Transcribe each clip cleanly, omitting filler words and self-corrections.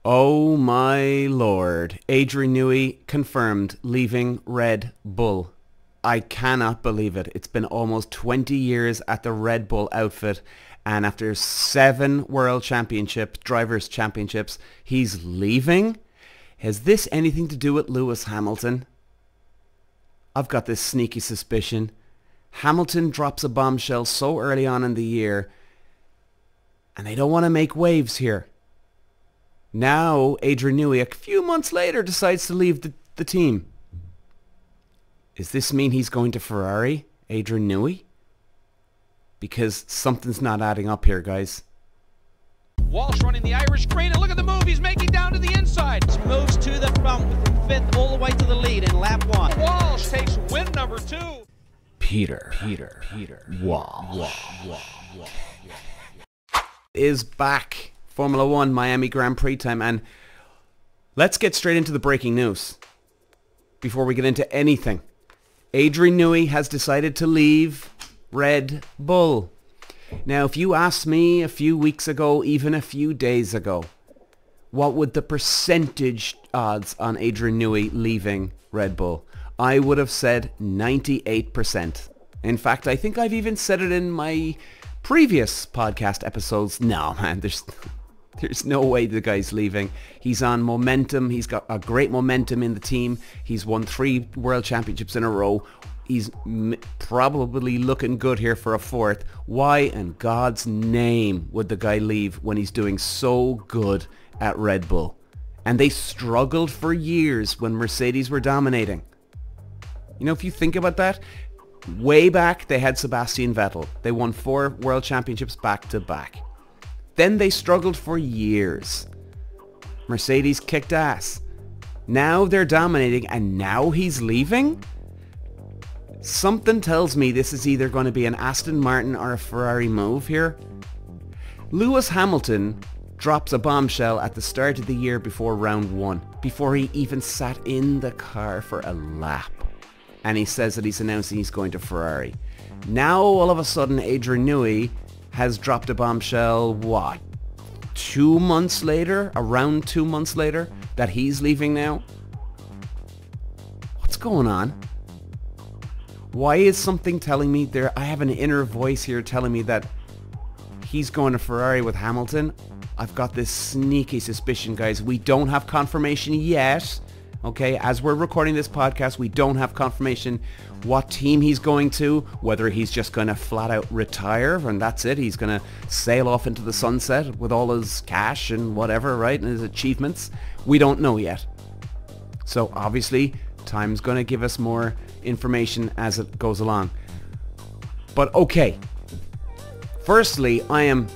Oh my lord. Adrian Newey confirmed leaving Red Bull. I cannot believe it. It's been almost 20 years at the Red Bull outfit, and after 7 World Championships, Drivers' Championships, he's leaving? Has this anything to do with Lewis Hamilton? I've got this sneaky suspicion. Hamilton drops a bombshell so early on in the year, and they don't want to make waves here. Now, Adrian Newey, a few months later, decides to leave the team. Does this mean he's going to Ferrari, Adrian Newey? Because something's not adding up here, guys. Walsh running the Irish green, and look at the move he's making down to the inside. Moves to the front from 5th all the way to the lead in lap 1. Walsh takes win number 2. Peter Walsh is back. Formula 1 Miami Grand Prix time, and let's get straight into the breaking news before we get into anything. Adrian Newey has decided to leave Red Bull. Now, if you asked me a few weeks ago, even a few days ago, what would the percentage odds on Adrian Newey leaving Red Bull? I would have said 98%. In fact, I think I've even said it in my previous podcast episodes. No, man, there's no way the guy's leaving. He's on momentum. He's got a great momentum in the team. He's won 3 World Championships in a row. He's probably looking good here for a 4th. Why in God's name would the guy leave when he's doing so good at Red Bull? And they struggled for years when Mercedes were dominating. You know, if you think about that, way back they had Sebastian Vettel. They won 4 World Championships back to back. Then they struggled for years. Mercedes kicked ass. Now they're dominating, and now he's leaving? Something tells me this is either going to be an Aston Martin or a Ferrari move here. Lewis Hamilton drops a bombshell at the start of the year before round 1, before he even sat in the car for a lap. And he says that he's announcing he's going to Ferrari. Now all of a sudden Adrian Newey has dropped a bombshell, what, 2 months later? Around 2 months later? That he's leaving now? What's going on? Why is something telling me there? I have an inner voice here telling me that he's going to Ferrari with Hamilton. I've got this sneaky suspicion, guys. We don't have confirmation yet. Okay, as we're recording this podcast, we don't have confirmation what team he's going to, whether he's just going to flat out retire and that's it. He's going to sail off into the sunset with all his cash and whatever, right, and his achievements. We don't know yet. So obviously, time's going to give us more information as it goes along. But okay, firstly, I'm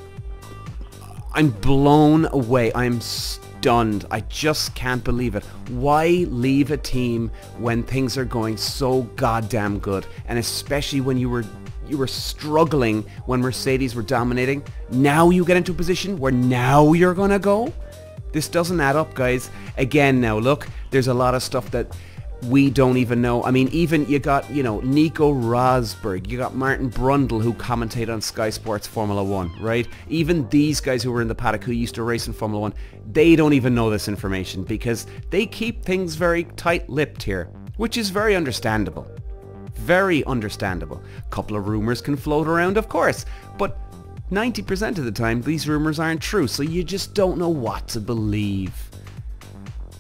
blown away. I'm stunned. I just can't believe it. Why leave a team when things are going so goddamn good? And especially when you were struggling when Mercedes were dominating. Now you get into a position where now you're gonna go? This doesn't add up, guys. Again, now look, there's a lot of stuff that we don't even know. I mean, even you got, Nico Rosberg, you got Martin Brundle who commentate on Sky Sports Formula 1, right? Even these guys who were in the paddock who used to race in Formula 1, they don't even know this information because they keep things very tight-lipped here, which is very understandable. Very understandable. A couple of rumors can float around, of course, but 90% of the time these rumors aren't true, so you just don't know what to believe.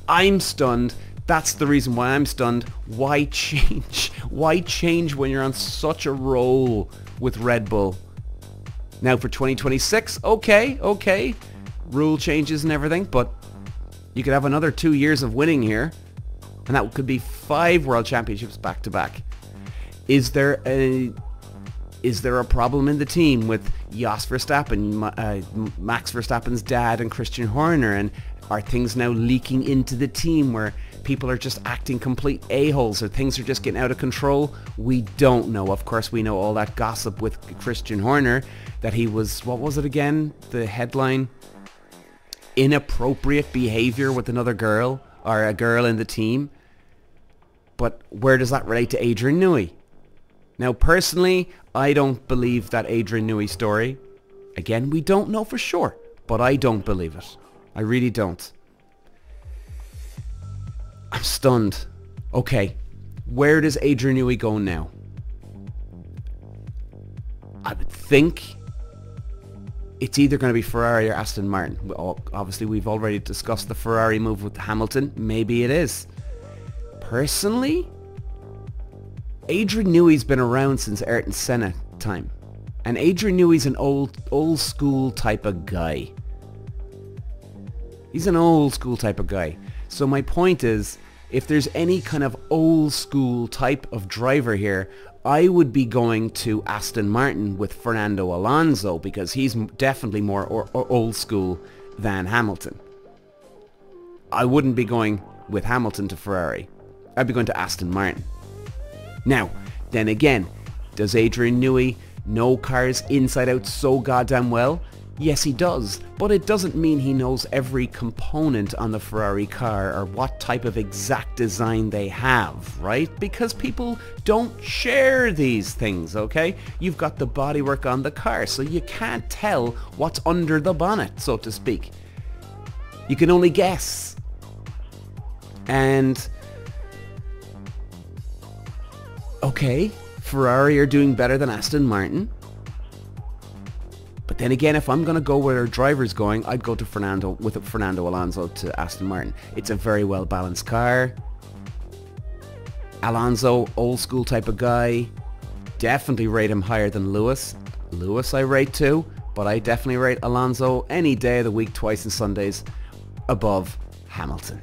I'm stunned. That's the reason why I'm stunned. Why change? Why change when you're on such a roll with Red Bull? Now for 2026, okay. Rule changes and everything, but you could have another 2 years of winning here. And that could be 5 World Championships back to back. Is there a problem in the team with Jos Verstappen, Max Verstappen's dad and Christian Horner? And are things now leaking into the team where people are just acting complete a-holes or things are just getting out of control? We don't know. Of course, we know all that gossip with Christian Horner that he was, what was it again? The headline? Inappropriate behavior with another girl or a girl in the team. But where does that relate to Adrian Newey? Now, personally, I don't believe that Adrian Newey story. Again, we don't know for sure, but I don't believe it. I really don't. I'm stunned. Okay, where does Adrian Newey go now? I would think it's either going to be Ferrari or Aston Martin. Well, obviously, we've already discussed the Ferrari move with Hamilton. Maybe it is. Personally, Adrian Newey's been around since Ayrton Senna time. And Adrian Newey's an old school type of guy. He's an old school type of guy. So my point is, if there's any kind of old school type of driver here, I would be going to Aston Martin with Fernando Alonso because he's definitely more old school than Hamilton. I wouldn't be going with Hamilton to Ferrari. I'd be going to Aston Martin. Now, then again, does Adrian Newey know cars inside out so goddamn well? Yes, he does, but it doesn't mean he knows every component on the Ferrari car or what type of exact design they have, right? Because people don't share these things, okay? You've got the bodywork on the car, so you can't tell what's under the bonnet, so to speak. You can only guess. And okay, Ferrari are doing better than Aston Martin. But then again, if I'm going to go where our driver's going, I'd go to Fernando Alonso to Aston Martin. It's a very well balanced car. Alonso, old school type of guy. Definitely rate him higher than Lewis. Lewis I rate too, but I definitely rate Alonso any day of the week, twice on Sundays, above Hamilton.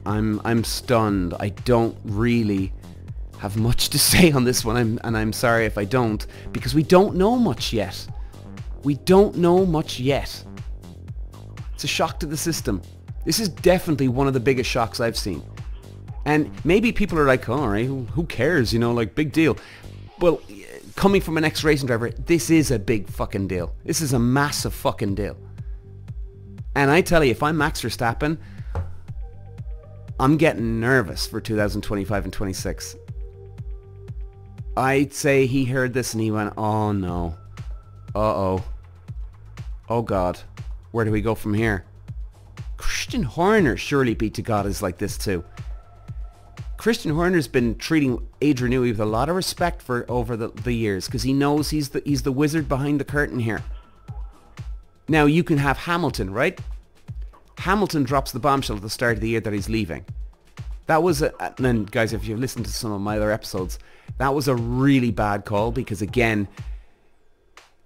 I'm stunned. I don't really have much to say on this one, and I'm sorry if I don't, because we don't know much yet. We don't know much yet. It's a shock to the system. This is definitely one of the biggest shocks I've seen. And maybe people are like, oh, all right, who cares, you know, like, big deal. Well, coming from an ex-racing driver, this is a big fucking deal. This is a massive fucking deal. And I tell you, if I'm Max Verstappen, I'm getting nervous for 2025 and 26. I'd say he heard this and he went, oh no. Uh-oh. Oh God. Where do we go from here? Christian Horner surely be to God is like this too. Christian Horner's been treating Adrian Newey with a lot of respect for over the years because he knows he's the wizard behind the curtain here. Now you can have Hamilton, right? Hamilton drops the bombshell at the start of the year that he's leaving. That was and guys, if you've listened to some of my other episodes, that was a really bad call because again,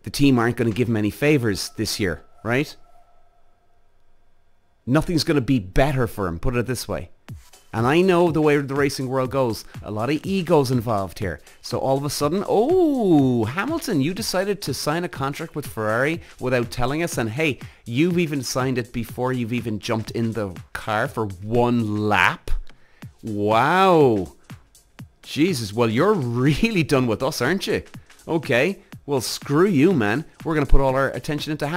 the team aren't going to give him any favors this year, right? Nothing's going to be better for him, put it this way. And I know the way the racing world goes, a lot of egos involved here. So all of a sudden, oh, Hamilton, you decided to sign a contract with Ferrari without telling us, and hey, you've even signed it before you've even jumped in the car for one lap. Wow. Jesus, well, you're really done with us, aren't you? Okay, well, screw you, man. We're going to put all our attention into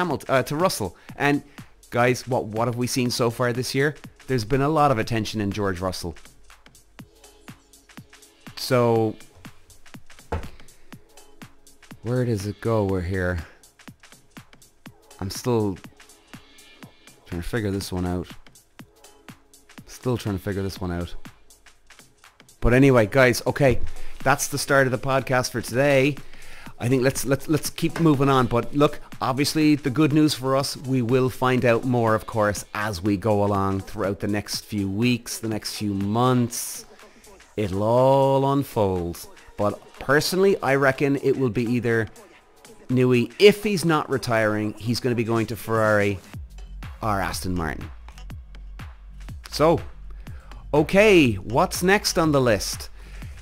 to Russell. And guys, what have we seen so far this year? There's been a lot of attention in George Russell. So, where does it go? We're here. I'm still trying to figure this one out. But anyway, guys, okay, that's the start of the podcast for today. I think let's keep moving on. But look, obviously the good news for us, we will find out more, of course, as we go along throughout the next few weeks, the next few months. It'll all unfold. But personally, I reckon it will be either Newey, if he's not retiring, he's going to be going to Ferrari or Aston Martin. So, okay, what's next on the list?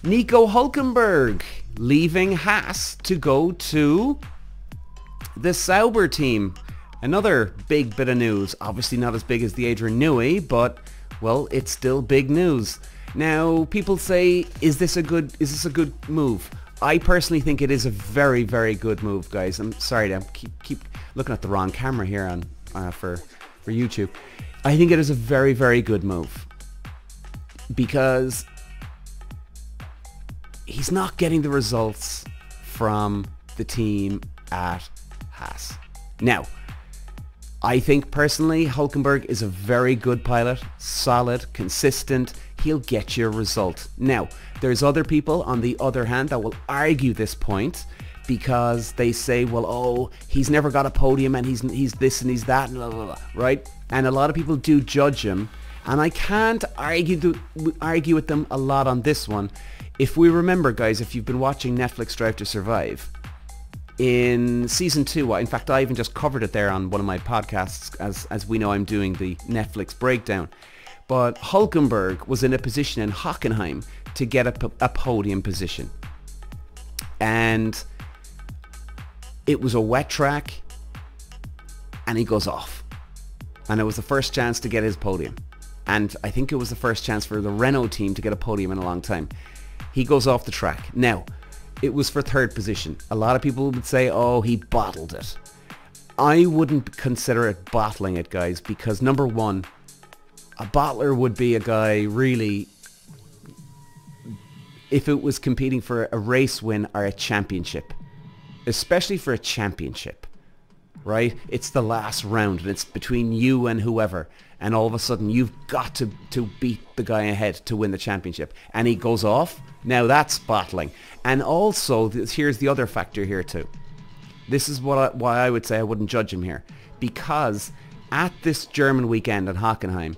Nico Hülkenberg leaving Haas to go to the Sauber team. Another big bit of news. Obviously not as big as the Adrian Newey, but, well, it's still big news. Now, people say, is this a good move? I personally think it is a very, very good move, guys. I'm sorry, I keep looking at the wrong camera here on for YouTube. I think it is a very, very good move because he's not getting the results from the team at Haas. Now, I think personally Hülkenberg is a very good pilot, solid, consistent. He'll get you a result. Now, there's other people on the other hand that will argue this point because they say, well, oh, he's never got a podium and he's this and he's that, and blah, blah, blah, right? And a lot of people do judge him, and I can't argue with them a lot on this one. If we remember, guys, if you've been watching Netflix Drive to Survive, in season 2, in fact, I even just covered it there on one of my podcasts, as we know I'm doing the Netflix breakdown. But Hülkenberg was in a position in Hockenheim to get a podium position. And it was a wet track, and he goes off. And it was the first chance to get his podium. And I think it was the first chance for the Renault team to get a podium in a long time. He goes off the track. Now, it was for third position. A lot of people would say, oh, he bottled it. I wouldn't consider it bottling it, guys, because number one, a bottler would be a guy really, if it was competing for a race win or a championship, especially for a championship, right? It's the last round and it's between you and whoever, and all of a sudden you've got to beat the guy ahead to win the championship, and he goes off. Now that's bottling. And also, here's the other factor here too. This is why I would say I wouldn't judge him here, because at this German weekend at Hockenheim,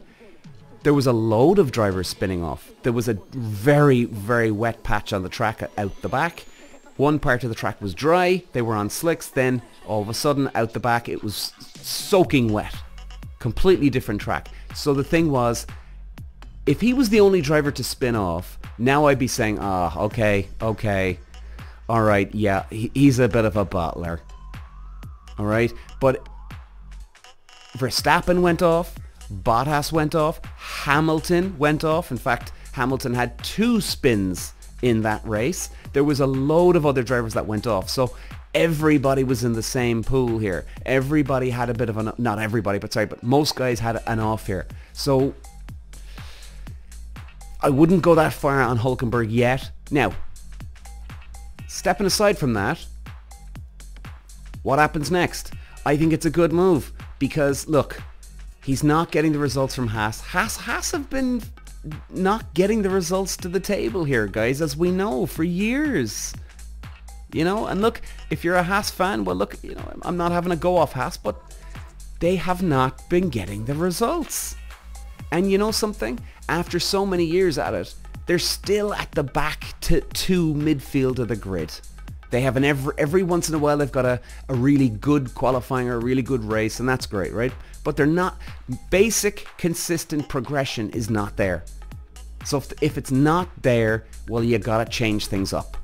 there was a load of drivers spinning off. There was a very, very wet patch on the track out the back. One part of the track was dry. They were on slicks. Then all of a sudden out the back it was soaking wet. Completely different track. So the thing was, if he was the only driver to spin off, now I'd be saying, okay, all right, yeah, he's a bit of a bottler. All right, but Verstappen went off, Bottas went off, Hamilton went off. In fact, Hamilton had 2 spins in that race. There was a load of other drivers that went off. So everybody was in the same pool here. Everybody had a bit of not everybody, but most guys had an off here. So I wouldn't go that far on Hülkenberg yet. Now, stepping aside from that, what happens next? I think it's a good move because, look, he's not getting the results from Haas. Haas have been not getting the results to the table here, guys, as we know, for years. You know, and look, if you're a Haas fan, well, look, you know, I'm not having a go off Haas, but they have not been getting the results. And you know something? After so many years at it, they're still at the back to midfield of the grid. They have every once in a while they've got a really good qualifying or a really good race, and that's great, right? But they're not, basic consistent progression is not there. So if it's not there, well, you gotta change things up.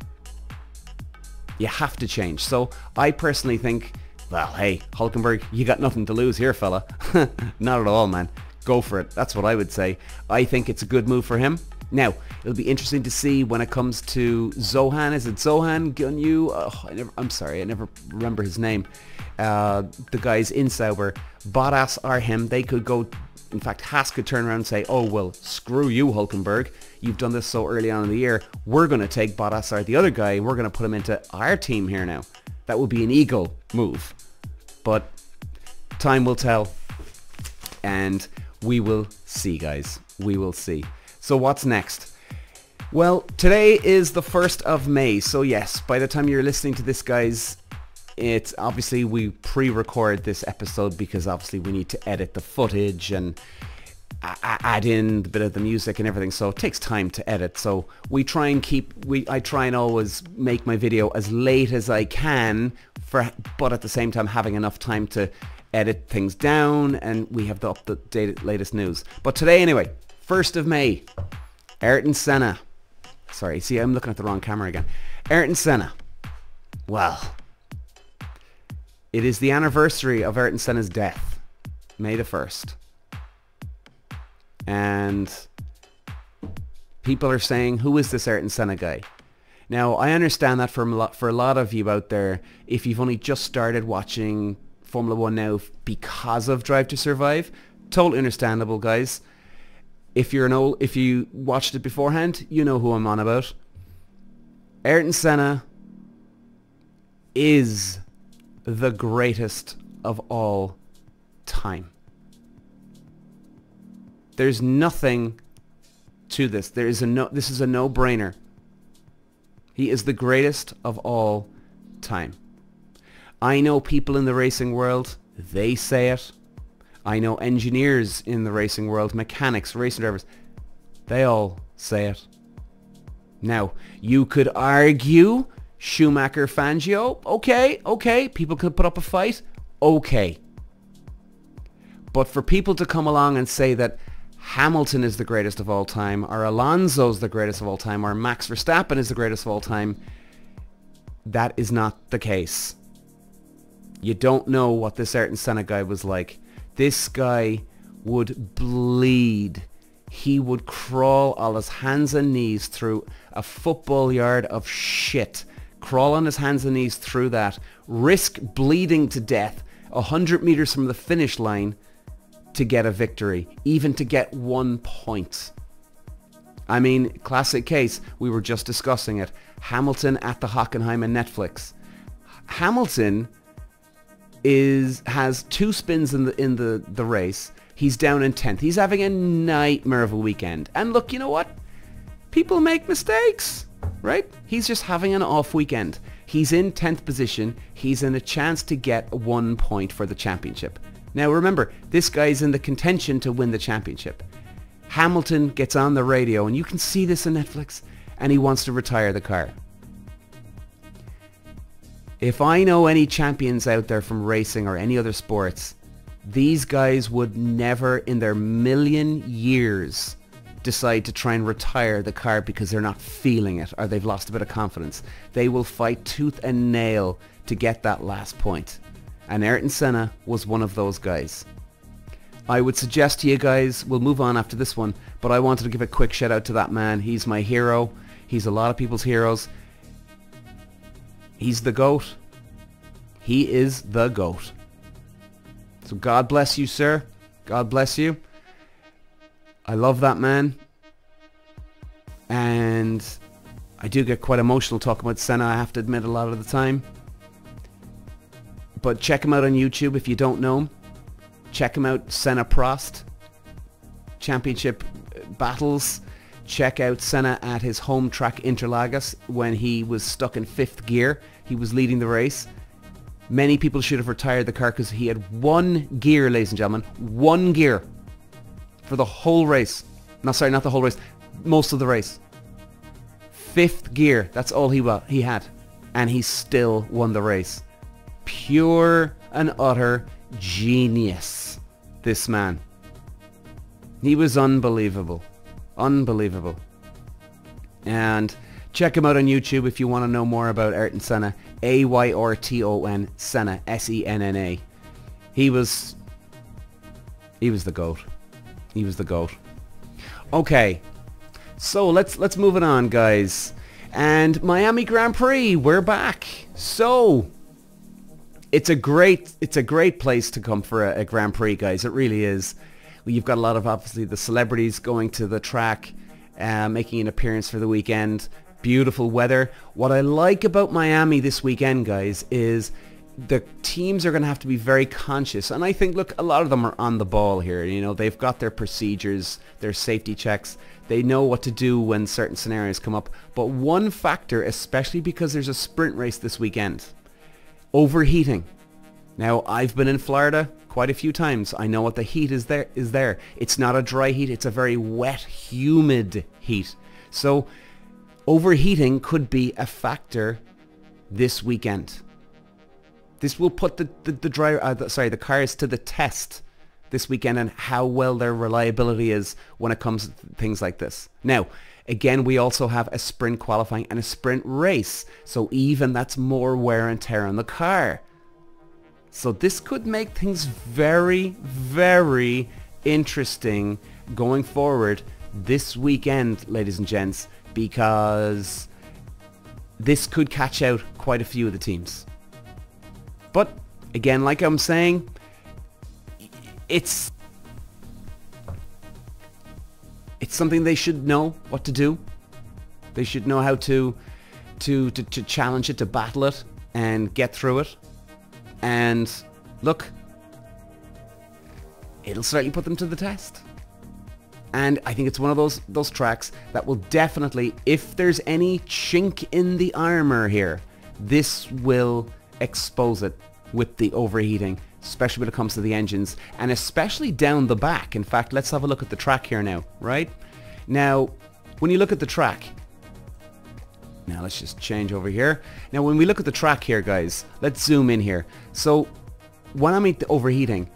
You have to change. So I personally think, well, hey, Hülkenberg, you got nothing to lose here, fella. Not at all, man. Go for it. That's what I would say. I think it's a good move for him. Now, it'll be interesting to see when it comes to Zohan. Is it Zohan Gunyu? Oh, I'm sorry, I never remember his name. The guys in Sauber, Bottas or him, they could go. In fact, Haas could turn around and say, oh, well, screw you, Hülkenberg. You've done this so early on in the year. We're going to take Bottas or the other guy and we're going to put him into our team here now. That would be an ego move. But time will tell. And we will see, guys. We will see. So what's next? Well, today is the 1st of May. So yes, by the time you're listening to this, guys, it's obviously we pre-record this episode because obviously we need to edit the footage and add in a bit of the music and everything. So it takes time to edit. So we try and I try and always make my video as late as I can, but at the same time having enough time to edit things down, and we have the updated latest news. But today anyway, 1st of May, Ayrton Senna. Sorry, see, I'm looking at the wrong camera again. Ayrton Senna. Well, it is the anniversary of Ayrton Senna's death, May the 1st. And people are saying, who is this Ayrton Senna guy? Now, I understand that for a lot of you out there, if you've only just started watching Formula 1 now because of Drive to Survive, totally understandable, guys. If you watched it beforehand, you know who I'm on about. Ayrton Senna is the greatest of all time. There's nothing to this. This is a no-brainer. He is the greatest of all time. I know people in the racing world, they say it. I know engineers in the racing world, mechanics, racing drivers, they all say it. Now, you could argue Schumacher, Fangio, okay, people could put up a fight, okay. But for people to come along and say that Hamilton is the greatest of all time, or Alonso's the greatest of all time, or Max Verstappen is the greatest of all time, that is not the case. You don't know what this Ayrton Senna guy was like. This guy would bleed. He would crawl on his hands and knees through a football yard of shit. Crawl on his hands and knees through that. Risk bleeding to death 100 meters from the finish line to get a victory, even to get 1 point. I mean, classic case, we were just discussing it. Hamilton at the Hockenheim and Netflix. Hamilton has 2 spins in the race. He's down in 10th. He's having a nightmare of a weekend. And look, you know what? People make mistakes, right? He's just having an off weekend. He's in 10th position. He's in a chance to get 1 point for the championship. Now remember, this guy's in the contention to win the championship. Hamilton gets on the radio, and you can see this on Netflix, and he wants to retire the car. If I know any champions out there from racing or any other sports, these guys would never in their million years decide to try and retire the car because they're not feeling it or they've lost a bit of confidence. They will fight tooth and nail to get that last point. And Ayrton Senna was one of those guys. I would suggest to you guys, we'll move on after this one, but I wanted to give a quick shout out to that man. He's my hero. He's a lot of people's heroes. He's the GOAT. He is the GOAT. So God bless you, sir. God bless you. I love that man. And I do get quite emotional talking about Senna, I have to admit, a lot of the time. But check him out on YouTube if you don't know him. Check him out, Senna Prost. Championship battles. Check out Senna at his home track Interlagos when he was stuck in 5th gear. He was leading the race. Many people should have retired the car because he had 1 gear, ladies and gentlemen. 1 gear for the whole race. No, sorry, not the whole race. Most of the race. 5th gear. That's all he had. And he still won the race. Pure and utter genius, this man. He was unbelievable. Unbelievable. And check him out on YouTube if you want to know more about Ayrton Senna. Ayrton Senna, Senna. He was the GOAT. He was the GOAT. Okay, so let's move it on, guys. And Miami Grand Prix, we're back. So it's a great place to come for a Grand Prix, guys. It really is. You've got a lot of, obviously, the celebrities going to the track, making an appearance for the weekend. Beautiful weather. What I like about Miami this weekend, guys, is the teams are going to have to be very conscious. And I think, look, a lot of them are on the ball here. You know, they've got their procedures, their safety checks. They know what to do when certain scenarios come up. But one factor, especially because there's a sprint race this weekend, overheating. Now, I've been in Florida quite a few times. I know what the heat is there. It's not a dry heat. It's a very wet, humid heat. So overheating could be a factor this weekend. This will put the cars to the test this weekend and how well their reliability is when it comes to things like this. Now, again, we also have a sprint qualifying and a sprint race. So even that's more wear and tear on the car. So this could make things very, very interesting going forward this weekend, ladies and gents, because this could catch out quite a few of the teams. But again, like I'm saying, it's something they should know what to do. They should know how to challenge it, to battle it, and get through it. And look, it'll certainly put them to the test. And I think it's one of those tracks that will definitely, if there's any chink in the armor here, this will expose it with the overheating, especially when it comes to the engines, and especially down the back. In fact, let's have a look at the track here now, right? Now, when you look at the track, now let's just change over here. Now, when we look at the track here, guys, let's zoom in here. So, when I mean the overheating,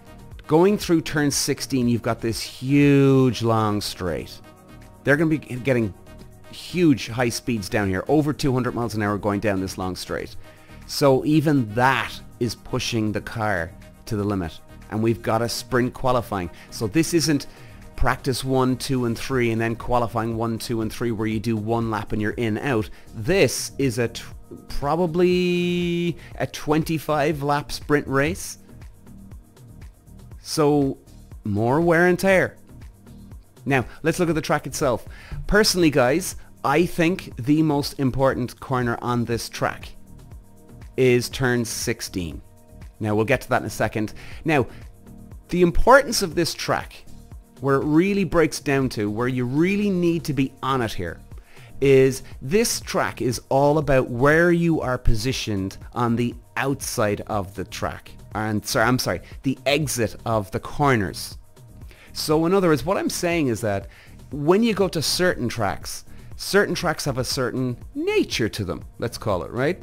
going through turn 16, you've got this huge long straight. They're going to be getting huge high speeds down here, over 200 miles an hour going down this long straight. So even that is pushing the car to the limit. And we've got a sprint qualifying. So this isn't practice 1, 2 and 3 and then qualifying 1, 2 and 3 where you do one lap and you're in, out. This is probably a 25 lap sprint race. So, more wear and tear. Now, let's look at the track itself. Personally, guys, I think the most important corner on this track is turn 16. Now, we'll get to that in a second. Now, the importance of this track, where it really breaks down to, where you really need to be on it here, is this track is all about where you are positioned on the outside of the track. And the exit of the corners. So in other words, what I'm saying is that when you go to certain tracks have a certain nature to them, let's call it, right?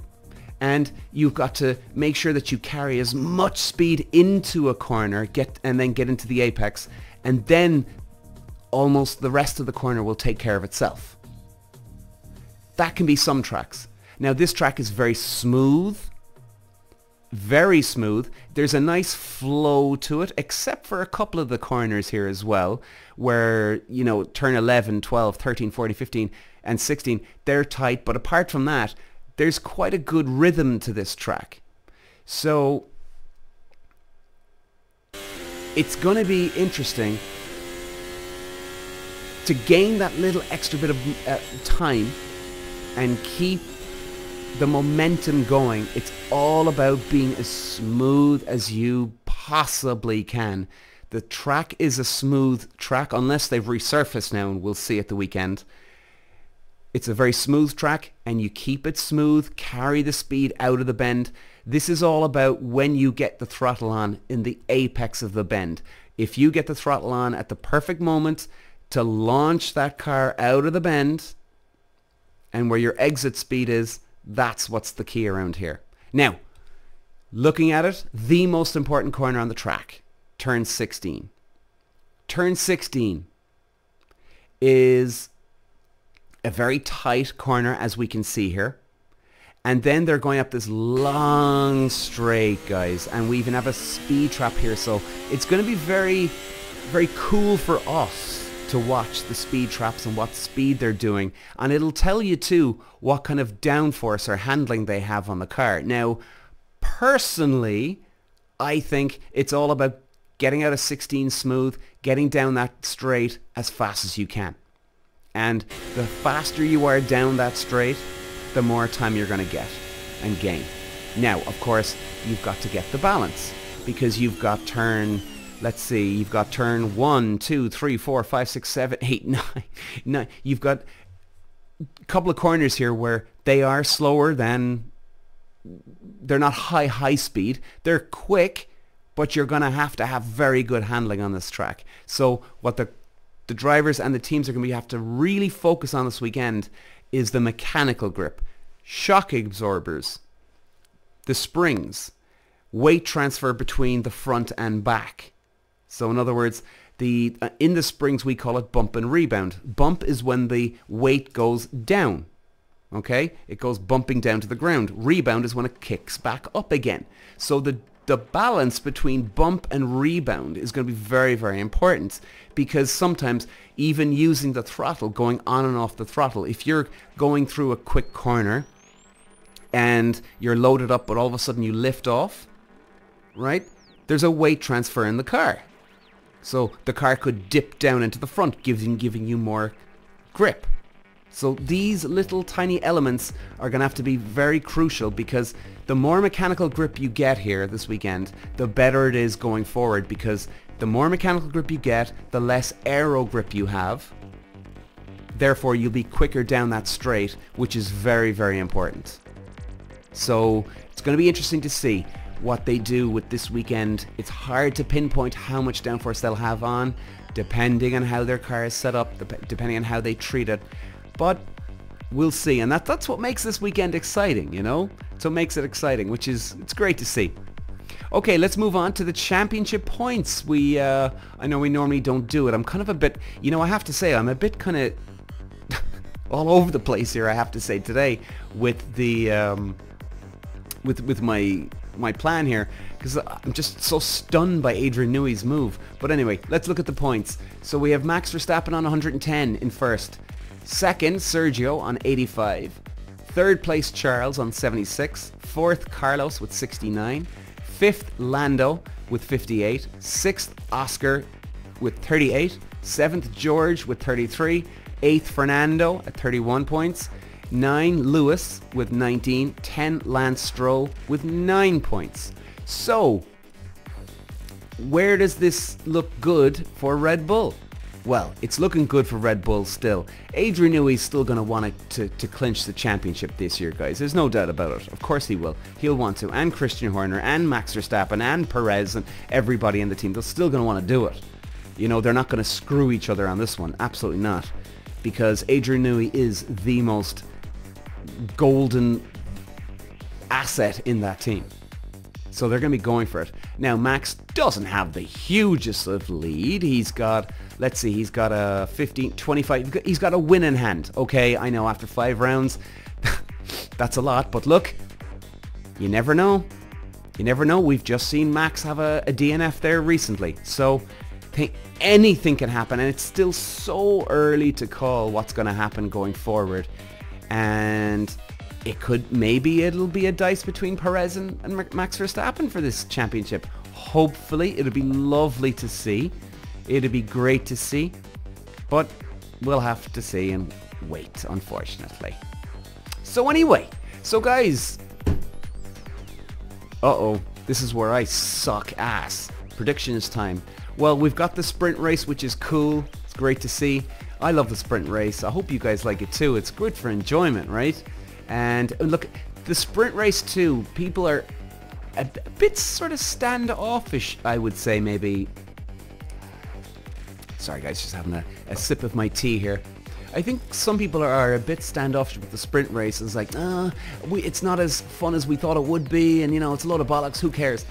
And you've got to make sure that you carry as much speed into a corner, and then get into the apex, and then almost the rest of the corner will take care of itself. That can be some tracks. Now this track is very smooth. Very smooth. There's a nice flow to it, except for a couple of the corners here as well, where, you know, turn 11, 12, 13, 14, 15 and 16, they're tight, but apart from that, there's quite a good rhythm to this track. So it's going to be interesting to gain that little extra bit of time and keep the momentum going. It's all about being as smooth as you possibly can. The track is a smooth track, unless they've resurfaced now, and we'll see at the weekend. It's a very smooth track, and you keep it smooth, carry the speed out of the bend. This is all about when you get the throttle on in the apex of the bend. If you get the throttle on at the perfect moment to launch that car out of the bend, and where your exit speed is, that's what's the key around here. Now, looking at it, the most important corner on the track, turn 16. Turn 16 is a very tight corner, as we can see here. And then they're going up this long straight, guys. And we even have a speed trap here. So it's going to be very, very cool for us to watch the speed traps and what speed they're doing, and it'll tell you too what kind of downforce or handling they have on the car. Now, personally, I think it's all about getting out of 16 smooth, getting down that straight as fast as you can. And the faster you are down that straight, the more time you're going to get and gain. Now, of course, you've got to get the balance, because you've got turn, let's see, you've got turn 1, 2, 3, 4, 5, 6, 7, 8, 9. You've got a couple of corners here where they are slower than, they're not high speed. They're quick, but you're going to have very good handling on this track. So what the drivers and the teams are going to have to really focus on this weekend is the mechanical grip, shock absorbers, the springs, weight transfer between the front and back. So in other words, in the springs we call it bump and rebound. Bump is when the weight goes down. Okay? It goes bumping down to the ground. Rebound is when it kicks back up again. So the balance between bump and rebound is going to be very, very important, because sometimes even using the throttle, going on and off the throttle, if you're going through a quick corner and you're loaded up but all of a sudden you lift off, right? There's a weight transfer in the car. So the car could dip down into the front, giving you more grip. So these little tiny elements are going to have to be very crucial, because the more mechanical grip you get here this weekend, the better it is going forward, because The more mechanical grip you get, the less aero grip you have. Therefore, you'll be quicker down that straight, which is very, very important. So it's going to be interesting to see what they do with this weekend. It's hard to pinpoint how much downforce they'll have on, depending on how their car is set up, depending on how they treat it. But we'll see, and that's what makes this weekend exciting, you know? So it makes it exciting, which is, it's great to see. Okay, let's move on to the championship points. I know we normally don't do it. I'm kind of a bit, you know, I have to say, I'm a bit kind of all over the place here, I have to say, today with the with my plan here, because I'm just so stunned by Adrian Newey's move. But anyway, let's look at the points. So we have Max Verstappen on 110 in first. Second, Sergio on 85. Third place, Charles on 76. Fourth, Carlos with 69. Fifth, Lando with 58. Sixth, Oscar with 38. Seventh, George with 33. Eighth, Fernando at 31 points. 9, Lewis with 19. 10, Lance Stroll with 9 points. So, where does this look good for Red Bull? Well, it's looking good for Red Bull still. Adrian Newey's still going to want to clinch the championship this year, guys. There's no doubt about it. Of course he will. He'll want to. And Christian Horner and Max Verstappen and Perez and everybody in the team, they're still going to want to do it. You know, they're not going to screw each other on this one. Absolutely not. Because Adrian Newey is the most golden asset in that team. So they're going to be going for it. Now, Max doesn't have the hugest of lead. He's got, let's see, he's got a 15, 25, he's got a win in hand. Okay, I know after 5 rounds, that's a lot. But look, you never know. You never know. We've just seen Max have a DNF there recently. So anything can happen. And it's still so early to call what's going to happen going forward. And maybe it'll be a dice between Perez and Max Verstappen for this championship. Hopefully, it'll be lovely to see. It'll be great to see. But we'll have to see and wait, unfortunately. So anyway, guys. This is where I suck ass. Predictions time. Well, we've got the sprint race, which is cool. It's great to see. I love the sprint race. I hope you guys like it too. It's good for enjoyment, right? And look, the sprint race too, people are a bit sort of standoffish, I would say, maybe. Sorry guys, just having a sip of my tea here. I think some people are a bit standoffish with the sprint race. It's like, it's not as fun as we thought it would be, and you know, it's a load of bollocks, who cares?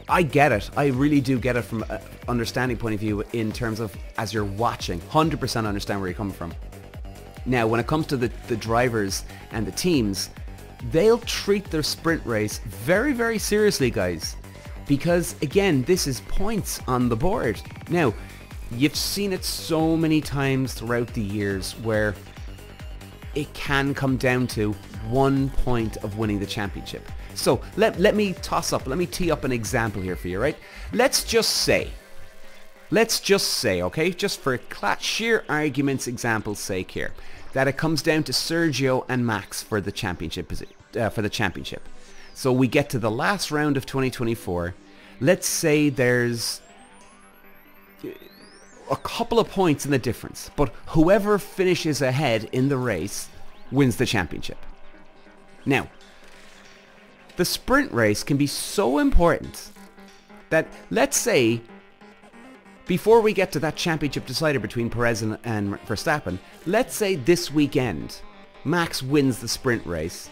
I get it. I really do get it from an understanding point of view in terms of as you're watching. 100% understand where you're coming from. Now, when it comes to the drivers and the teams, they'll treat their sprint race very, very seriously, guys. Because, again, this is points on the board. Now, you've seen it so many times throughout the years where it can come down to 1 point of winning the championship. So, let me tee up an example here for you, right? Let's just say, okay, just for sheer argument's example's sake here, that it comes down to Sergio and Max for the championship. So we get to the last round of 2024. Let's say there's a couple of points in the difference, but whoever finishes ahead in the race wins the championship. Now, the sprint race can be so important that, let's say, before we get to that championship decider between Perez and Verstappen, let's say this weekend Max wins the sprint race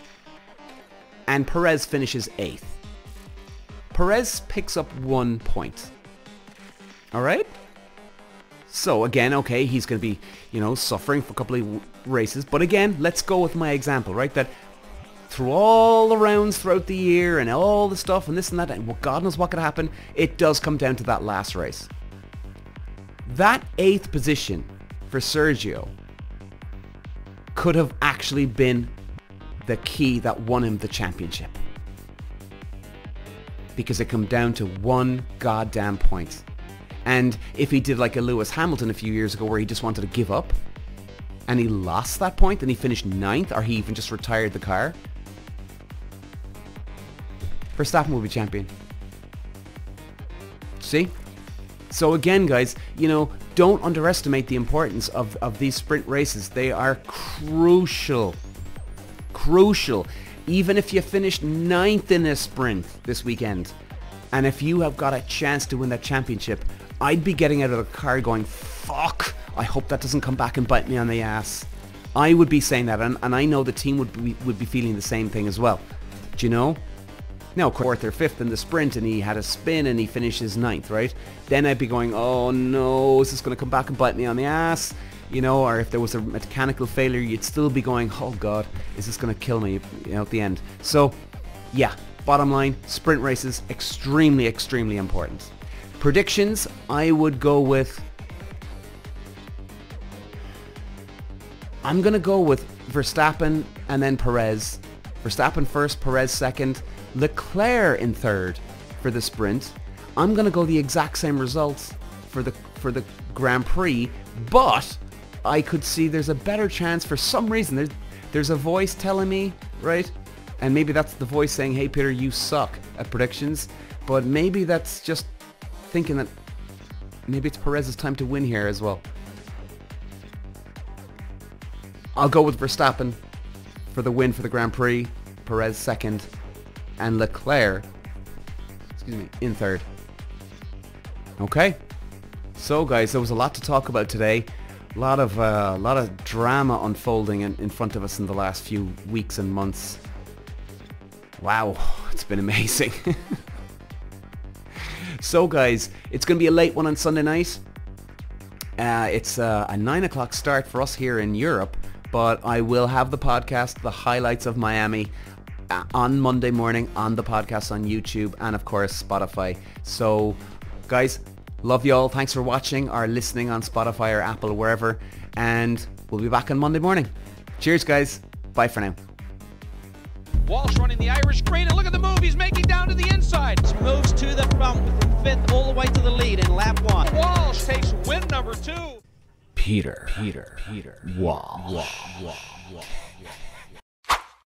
and Perez finishes 8th. Perez picks up 1 point. Alright? So again, okay, he's going to be, you know, suffering for a couple of races. But again, let's go with my example, right? That through all the rounds throughout the year and all the stuff and this and that, and God knows what could happen, it does come down to that last race. That 8th position for Sergio could have actually been the key that won him the championship. Because it come down to 1 goddamn point. And if he did like a Lewis Hamilton a few years ago where he just wanted to give up and he lost that point and he finished 9th, or he even just retired the car, Verstappen will be champion. See? So again, guys, you know, don't underestimate the importance of these sprint races. They are crucial. Crucial. Even if you finished 9th in a sprint this weekend, and if you have got a chance to win that championship, I'd be getting out of the car going, fuck, I hope that doesn't come back and bite me on the ass. I would be saying that, and I know the team would be feeling the same thing as well. Do you know? Now, 4th or 5th in the sprint, and he had a spin and he finishes 9th, right? Then I'd be going, oh no, is this going to come back and bite me on the ass? You know, or if there was a mechanical failure, you'd still be going, oh god, is this going to kill me, you know, at the end? So, yeah, bottom line, sprint races, extremely, extremely important. Predictions, I would go with... I'm going to go with Verstappen and then Perez. Verstappen first, Perez second, Leclerc in third for the sprint. I'm going to go the exact same results for the Grand Prix, but I could see there's a better chance for some reason. There's a voice telling me, right? And maybe that's the voice saying, hey Peter, you suck at predictions. But maybe that's just thinking that maybe it's Perez's time to win here as well. I'll go with Verstappen for the win for the Grand Prix, Perez second, and Leclerc, in third. Okay, so guys, there was a lot to talk about today. A lot of drama unfolding in front of us in the last few weeks and months. Wow, it's been amazing. So guys, it's going to be a late one on Sunday night. It's a 9 o'clock start for us here in Europe, but I will have the podcast, the highlights of Miami, on Monday morning on the podcast on YouTube and of course Spotify. So guys, love you all. Thanks for watching or listening on Spotify or Apple or wherever, and we'll be back on Monday morning. Cheers guys. Bye for now. Walsh running the Irish green, and look at the move he's making down to the inside. Moves to the front from 5th all the way to the lead in lap 1. Walsh takes win number 2. Peter. Walsh.